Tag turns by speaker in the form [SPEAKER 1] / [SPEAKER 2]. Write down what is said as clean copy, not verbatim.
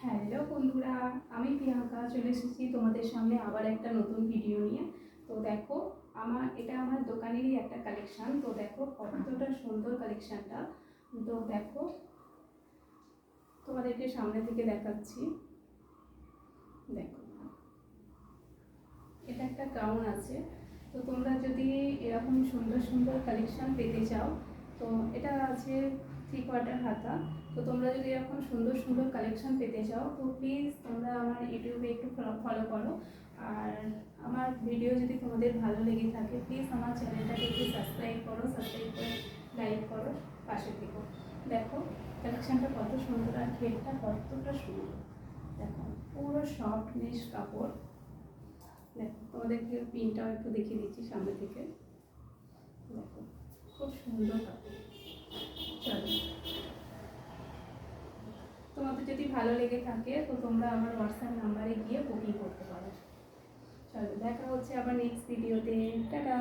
[SPEAKER 1] Hello বন্ধুরা, আমি প্রিয়াঙ্কা চলে এসেছি তোমাদের সামনে আবার একটা নতুন ভিডিও নিয়ে। তো দেখো, এটা আমার দোকানেরই একটা কালেকশান। তো দেখো কতটা সুন্দর কালেকশানটা। তো দেখো, তোমাদেরকে সামনে থেকে দেখাচ্ছি। দেখো, এটা একটা গাউন আছে। তো তোমরা যদি এরকম সুন্দর সুন্দর কালেকশান পেতে চাও, তো এটা আছে 3/4 হাতা। তো তোমরা যদি এরকম সুন্দর সুন্দর কালেকশান পেতে চাও, তো প্লিজ তোমরা আমার ইউটিউবে একটু ফলো করো। আর আমার ভিডিও যদি তোমাদের ভালো লেগে থাকে, প্লিজ আমার চ্যানেলটাকে একটু সাবস্ক্রাইব করে লাইক করো, পাশে থেকো। দেখো কালেকশানটা কত সুন্দর, আর ঘেরটা কতটা সুন্দর। দেখো পুরো সফট মেশ কাপড়। দেখো তোমাদেরকে পিনটাও একটু দেখিয়ে দিচ্ছি সামনে থেকে। দেখো খুব সুন্দর কাপড়। চলো, তোমাদের যদি ভালো লেগে থাকে তো তোমরা আমার হোয়াটসঅ্যাপ নাম্বারে গিয়ে বুকিং করতে পারো। চলো, দেখা হচ্ছে আবার নেক্সট ভিডিওতে। টাটা।